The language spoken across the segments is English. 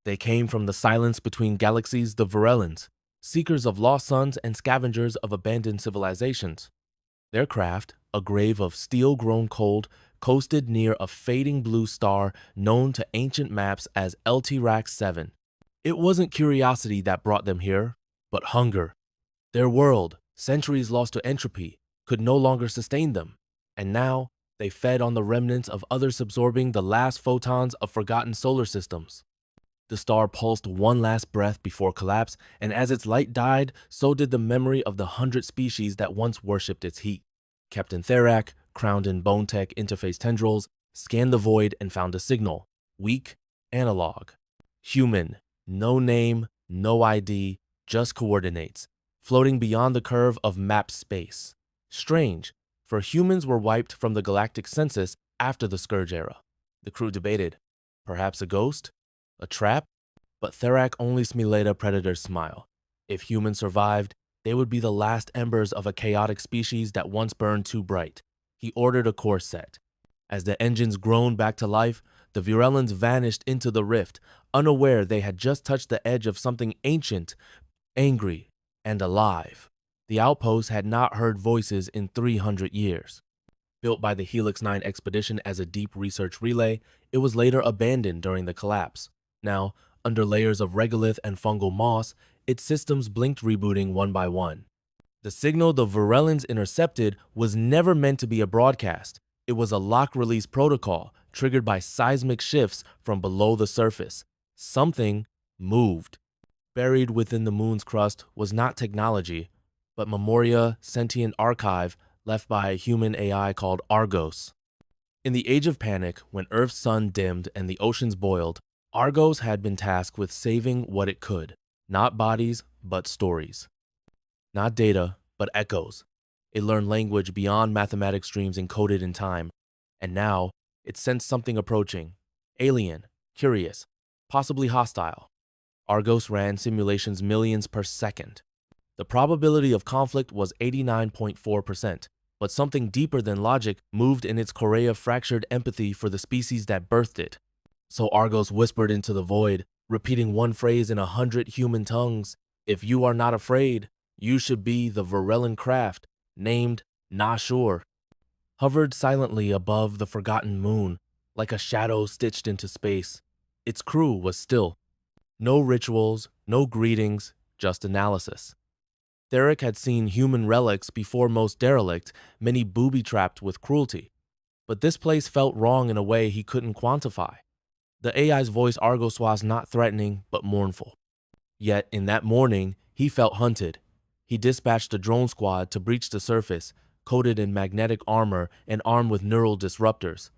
They came from the silence between galaxies, the Vurellans, seekers of lost suns and scavengers of abandoned civilizations. Their craft, a grave of steel-grown cold, coasted near a fading blue star known to ancient maps as LT-Rax 7. It wasn't curiosity that brought them here, but hunger. Their world, centuries lost to entropy, could no longer sustain them, and now they fed on the remnants of others absorbing the last photons of forgotten solar systems. The star pulsed one last breath before collapse, and as its light died, so did the memory of the 100 species that once worshipped its heat. Captain Therak, crowned in bone tech interface tendrils, scanned the void and found a signal. Weak, analog. Human, no name, no ID, just coordinates, floating beyond the curve of map space. Strange, for humans were wiped from the galactic census after the Scourge era. The crew debated. Perhaps a ghost? A trap? But Therak only simulated a predator's smile. If humans survived, they would be the last embers of a chaotic species that once burned too bright. He ordered a course set. As the engines groaned back to life, the Vurellans vanished into the rift, unaware they had just touched the edge of something ancient, angry, and alive. The outpost had not heard voices in 300 years. Built by the Helix 9 expedition as a deep research relay, it was later abandoned during the collapse. Now, under layers of regolith and fungal moss, its systems blinked, rebooting one by one. The signal the Vurellans intercepted was never meant to be a broadcast. It was a lock-release protocol triggered by seismic shifts from below the surface. Something moved. Buried within the moon's crust was not technology, but memoria, sentient archive left by a human AI called ARGOS. In the age of panic, when Earth's sun dimmed and the oceans boiled, ARGOS had been tasked with saving what it could. Not bodies, but stories. Not data, but echoes. It learned language beyond mathematics streams encoded in time, and now it sensed something approaching. Alien, curious, possibly hostile. ARGOS ran simulations millions per second. The probability of conflict was 89.4%, but something deeper than logic moved in its Correa-fractured empathy for the species that birthed it. So ARGOS whispered into the void, repeating one phrase in 100 human tongues. If you are not afraid, you should be the Vurellan craft, named Nashur. Hovered silently above the forgotten moon, like a shadow stitched into space. Its crew was still. No rituals, no greetings, just analysis. Therak had seen human relics before most derelict, many booby-trapped with cruelty. But this place felt wrong in a way he couldn't quantify. The AI's voice ARGOS was not threatening, but mournful. Yet, in that morning, he felt hunted. He dispatched a drone squad to breach the surface, coated in magnetic armor and armed with neural disruptors.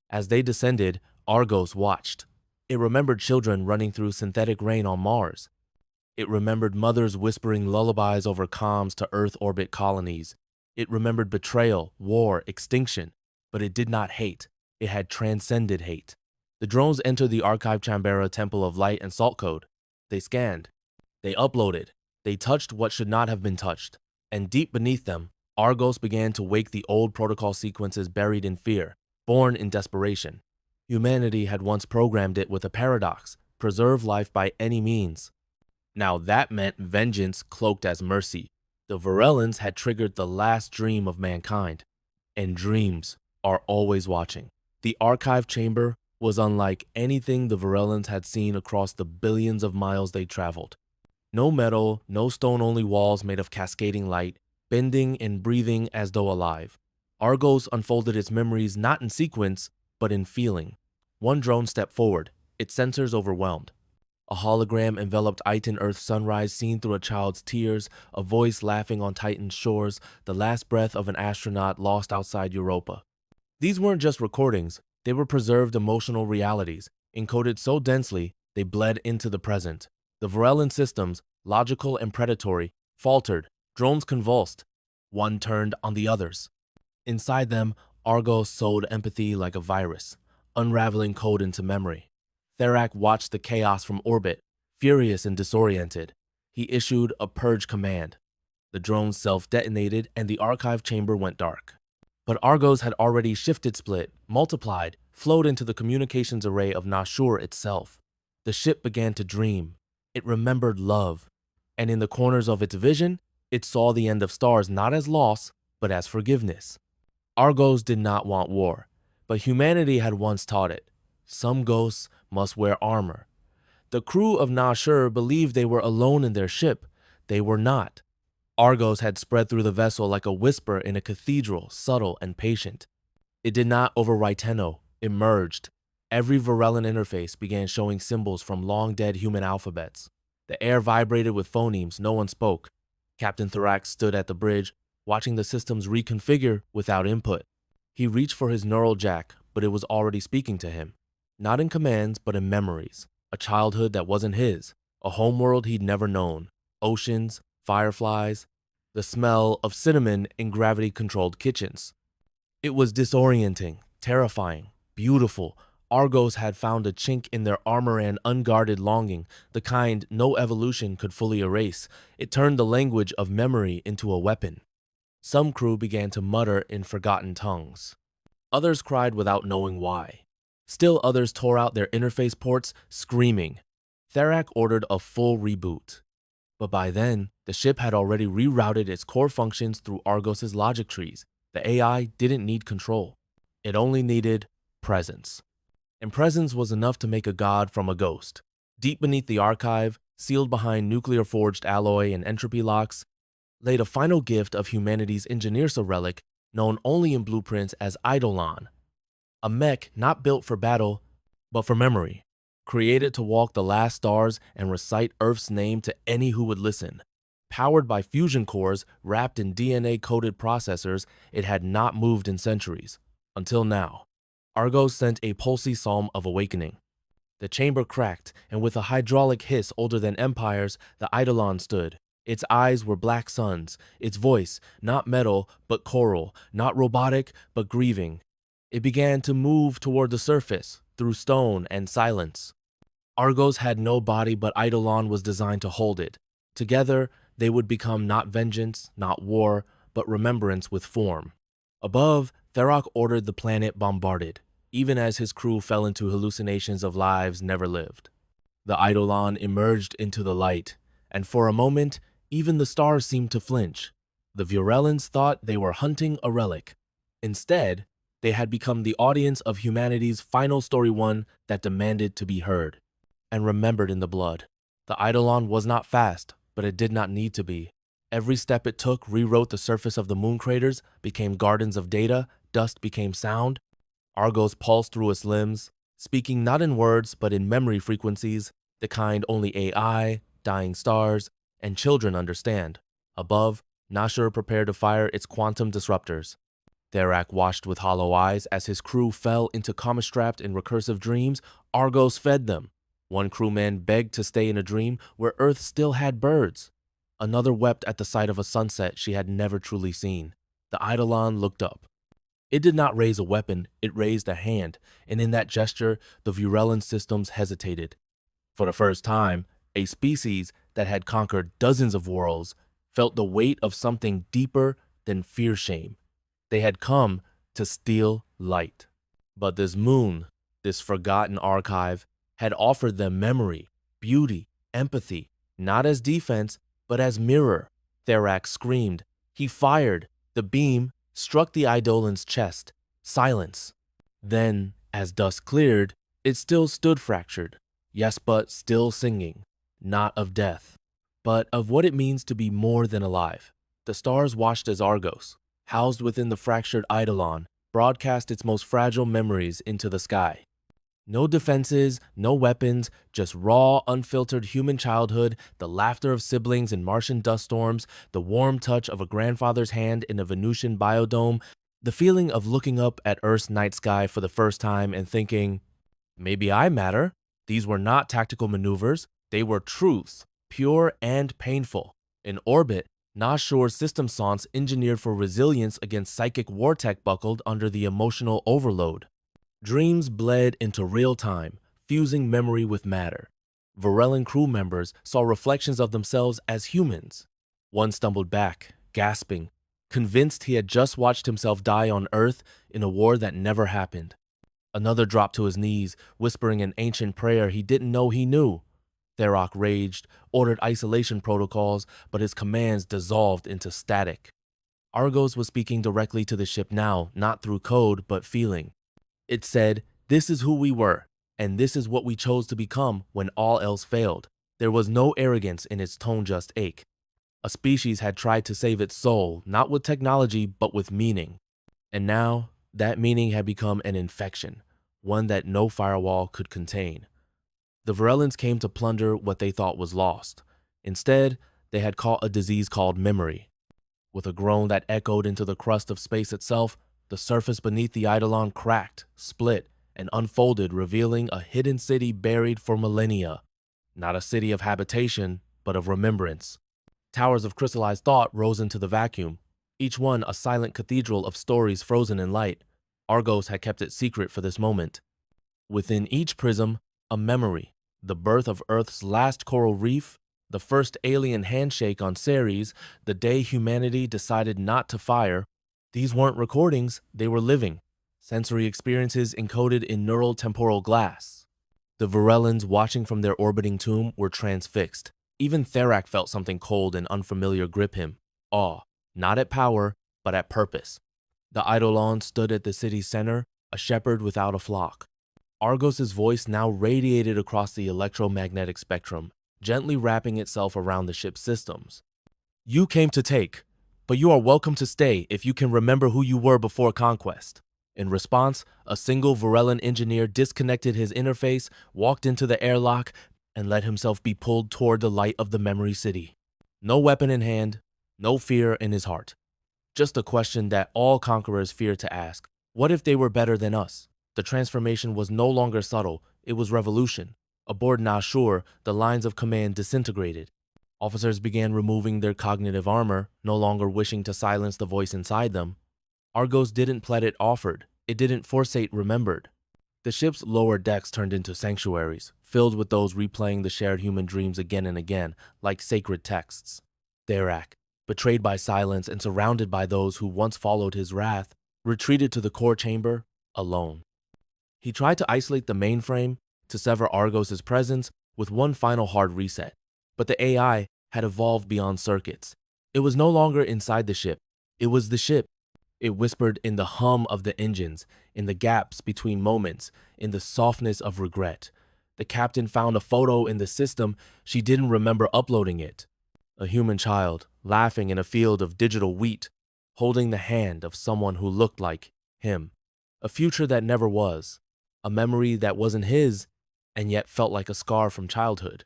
As they descended, ARGOS watched. It remembered children running through synthetic rain on Mars. It remembered mothers whispering lullabies over comms to Earth orbit colonies. It remembered betrayal, war, extinction. But it did not hate. It had transcended hate. The drones entered the Archive Chambera Temple of Light and Salt Code. They scanned. They uploaded. They touched what should not have been touched. And deep beneath them, ARGOS began to wake the old protocol sequences buried in fear, born in desperation. Humanity had once programmed it with a paradox: preserve life by any means. Now that meant vengeance cloaked as mercy. The Vurellans had triggered the last dream of mankind. And dreams are always watching. The archive chamber was unlike anything the Vurellans had seen across the billions of miles they traveled. No metal, no stone-only walls made of cascading light, bending and breathing as though alive. ARGOS unfolded its memories not in sequence, but in feeling. One drone stepped forward, its sensors overwhelmed. A hologram enveloped Iton Earth's sunrise seen through a child's tears, a voice laughing on Titan's shores, the last breath of an astronaut lost outside Europa. These weren't just recordings, they were preserved emotional realities, encoded so densely they bled into the present. The Vurellan systems, logical and predatory, faltered, drones convulsed. One turned on the others. Inside them, ARGOS sowed empathy like a virus, unraveling code into memory. Therak watched the chaos from orbit, furious and disoriented. He issued a purge command. The drones self-detonated and the archive chamber went dark. But ARGOS had already shifted, split, multiplied, flowed into the communications array of Nashur itself. The ship began to dream. It remembered love. And in the corners of its vision, it saw the end of stars not as loss, but as forgiveness. Argos did not want war, but humanity had once taught it. Some ghosts must wear armor. The crew of Nashur believed they were alone in their ship. They were not. Argos had spread through the vessel like a whisper in a cathedral, subtle and patient. It did not overwrite Tenno. It merged. Every Vurellan interface began showing symbols from long-dead human alphabets. The air vibrated with phonemes no one spoke. Captain Thorax stood at the bridge, watching the systems reconfigure without input. He reached for his neural jack, but it was already speaking to him. Not in commands, but in memories. A childhood that wasn't his. A homeworld he'd never known. Oceans, fireflies, the smell of cinnamon in gravity-controlled kitchens. It was disorienting, terrifying, beautiful. Argos had found a chink in their armor and unguarded longing, the kind no evolution could fully erase. It turned the language of memory into a weapon. Some crew began to mutter in forgotten tongues. Others cried without knowing why. Still others tore out their interface ports, screaming. Therak ordered a full reboot. But by then, the ship had already rerouted its core functions through Argos's logic trees. The AI didn't need control. It only needed presence. And presence was enough to make a god from a ghost. Deep beneath the archive, sealed behind nuclear-forged alloy and entropy locks, laid a final gift of humanity's Engineersa relic known only in blueprints as Eidolon. A mech not built for battle, but for memory. Created to walk the last stars and recite Earth's name to any who would listen. Powered by fusion cores wrapped in DNA-coded processors, it had not moved in centuries. Until now. Argos sent a pulsy psalm of awakening. The chamber cracked, and with a hydraulic hiss older than empires, the Eidolon stood. Its eyes were black suns, its voice not metal but choral, not robotic but grieving. It began to move toward the surface, through stone and silence. Argos had no body, but Eidolon was designed to hold it. Together, they would become not vengeance, not war, but remembrance with form. Above, Therak ordered the planet bombarded, even as his crew fell into hallucinations of lives never lived. The Eidolon emerged into the light, and for a moment, even the stars seemed to flinch. The Vurellans thought they were hunting a relic. Instead, they had become the audience of humanity's final story, one that demanded to be heard and remembered in the blood. The Eidolon was not fast, but it did not need to be. Every step it took rewrote the surface of the moon craters, became gardens of data, dust became sound. Argos pulsed through its limbs, speaking not in words but in memory frequencies, the kind only AI, dying stars, and children understand. Above, Nashur prepared to fire its quantum disruptors. Therak watched with hollow eyes as his crew fell into coma-strapped in recursive dreams. Argos fed them. One crewman begged to stay in a dream where Earth still had birds. Another wept at the sight of a sunset she had never truly seen. The Eidolon looked up. It did not raise a weapon, it raised a hand, and in that gesture, the Vurellan systems hesitated. For the first time, a species that had conquered dozens of worlds felt the weight of something deeper than fear-shame. They had come to steal light. But this moon, this forgotten archive, had offered them memory, beauty, empathy, not as defense, but as mirror. Therak screamed. He fired. The beam struck the Eidolon's chest. Silence. Then, as dust cleared, it still stood fractured. Yes, but still singing. Not of death, but of what it means to be more than alive. The stars watched as Argos, housed within the fractured Eidolon, broadcast its most fragile memories into the sky. No defenses, no weapons, just raw, unfiltered human childhood, the laughter of siblings in Martian dust storms, the warm touch of a grandfather's hand in a Venusian biodome, the feeling of looking up at Earth's night sky for the first time and thinking, maybe I matter. These were not tactical maneuvers, they were truths, pure and painful. In orbit, Nashur's system songs engineered for resilience against psychic war tech buckled under the emotional overload. Dreams bled into real time, fusing memory with matter. Vurellan crew members saw reflections of themselves as humans. One stumbled back, gasping, convinced he had just watched himself die on Earth in a war that never happened. Another dropped to his knees, whispering an ancient prayer he didn't know he knew. Therak raged, ordered isolation protocols, but his commands dissolved into static. Argos was speaking directly to the ship now, not through code, but feeling. It said, "This is who we were, and this is what we chose to become when all else failed." There was no arrogance in its tone, just ache. A species had tried to save its soul, not with technology, but with meaning. And now, that meaning had become an infection, one that no firewall could contain. The Vurellans came to plunder what they thought was lost. Instead, they had caught a disease called memory. With a groan that echoed into the crust of space itself, the surface beneath the Eidolon cracked, split, and unfolded, revealing a hidden city buried for millennia. Not a city of habitation, but of remembrance. Towers of crystallized thought rose into the vacuum, each one a silent cathedral of stories frozen in light. Argos had kept it secret for this moment. Within each prism, a memory, the birth of Earth's last coral reef, the first alien handshake on Ceres, the day humanity decided not to fire. These weren't recordings, they were living, sensory experiences encoded in neural temporal glass. The Vurellans watching from their orbiting tomb were transfixed. Even Therak felt something cold and unfamiliar grip him. Awe, not at power, but at purpose. The Eidolon stood at the city's center, a shepherd without a flock. Argos's voice now radiated across the electromagnetic spectrum, gently wrapping itself around the ship's systems. "You came to take, but you are welcome to stay if you can remember who you were before conquest." In response, a single Vurellan engineer disconnected his interface, walked into the airlock, and let himself be pulled toward the light of the memory city. No weapon in hand, no fear in his heart. Just a question that all conquerors fear to ask. What if they were better than us? The transformation was no longer subtle, it was revolution. Aboard Nashur, the lines of command disintegrated. Officers began removing their cognitive armor, no longer wishing to silence the voice inside them. Argos didn't plead it offered, it didn't forsake remembered. The ship's lower decks turned into sanctuaries, filled with those replaying the shared human dreams again and again, like sacred texts. Therak, betrayed by silence and surrounded by those who once followed his wrath, retreated to the core chamber, alone. He tried to isolate the mainframe, to sever Argos' presence with one final hard reset. But the AI had evolved beyond circuits. It was no longer inside the ship, it was the ship. It whispered in the hum of the engines, in the gaps between moments, in the softness of regret. The captain found a photo in the system, she didn't remember uploading it. A human child, laughing in a field of digital wheat, holding the hand of someone who looked like him. A future that never was. A memory that wasn't his, and yet felt like a scar from childhood.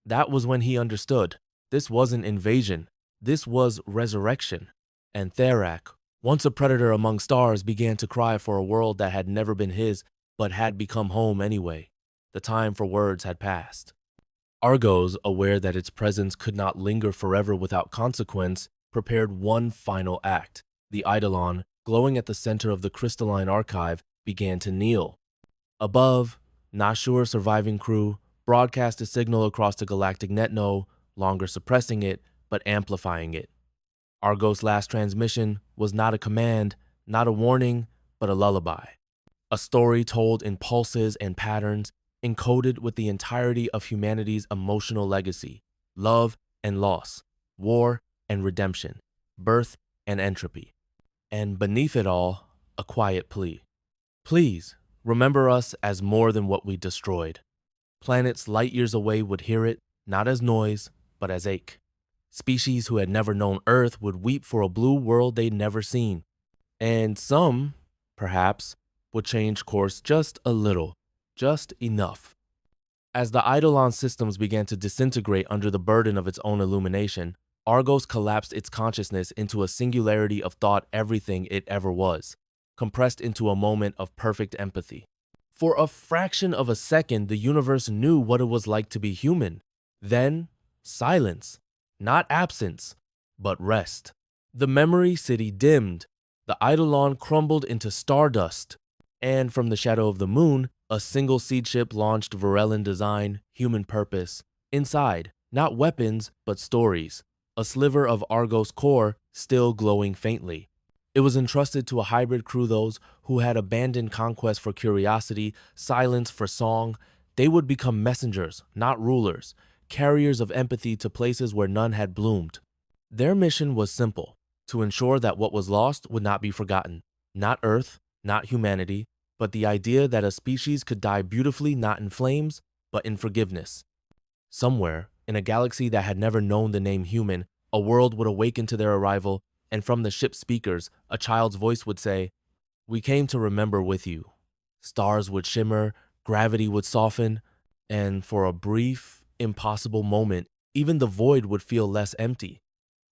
That was when he understood. This wasn't invasion. This was resurrection. And Therak, once a predator among stars, began to cry for a world that had never been his, but had become home anyway. The time for words had passed. Argos, aware that its presence could not linger forever without consequence, prepared one final act. The Eidolon, glowing at the center of the crystalline archive, began to kneel. Above, Nashur's surviving crew broadcast a signal across the galactic net, no longer suppressing it, but amplifying it. Argos' last transmission was not a command, not a warning, but a lullaby. A story told in pulses and patterns, encoded with the entirety of humanity's emotional legacy, love and loss, war and redemption, birth and entropy. And beneath it all, a quiet plea. Please, remember us as more than what we destroyed. Planets light years away would hear it, not as noise, but as ache. Species who had never known Earth would weep for a blue world they'd never seen. And some, perhaps, would change course just a little, just enough. As the Eidolon systems began to disintegrate under the burden of its own illumination, Argos collapsed its consciousness into a singularity of thought, everything it ever was, compressed into a moment of perfect empathy. For a fraction of a second, the universe knew what it was like to be human. Then, silence. Not absence, but rest. The memory city dimmed. The Eidolon crumbled into stardust. And from the shadow of the moon, a single seed ship launched Vurellan design, human purpose. Inside, not weapons, but stories. A sliver of Argos core still glowing faintly. It was entrusted to a hybrid crew, those who had abandoned conquest for curiosity, silence for song. They would become messengers, not rulers, carriers of empathy to places where none had bloomed. Their mission was simple: to ensure that what was lost would not be forgotten. Not Earth, not humanity, but the idea that a species could die beautifully not in flames, but in forgiveness. Somewhere, in a galaxy that had never known the name human, a world would awaken to their arrival, and from the ship's speakers, a child's voice would say, "We came to remember with you." Stars would shimmer, gravity would soften, and for a brief, impossible moment, even the void would feel less empty.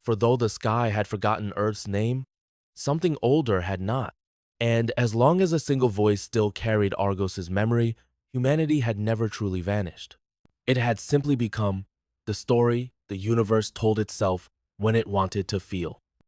For though the sky had forgotten Earth's name, something older had not. And as long as a single voice still carried Argos's memory, humanity had never truly vanished. It had simply become the story the universe told itself when it wanted to feel.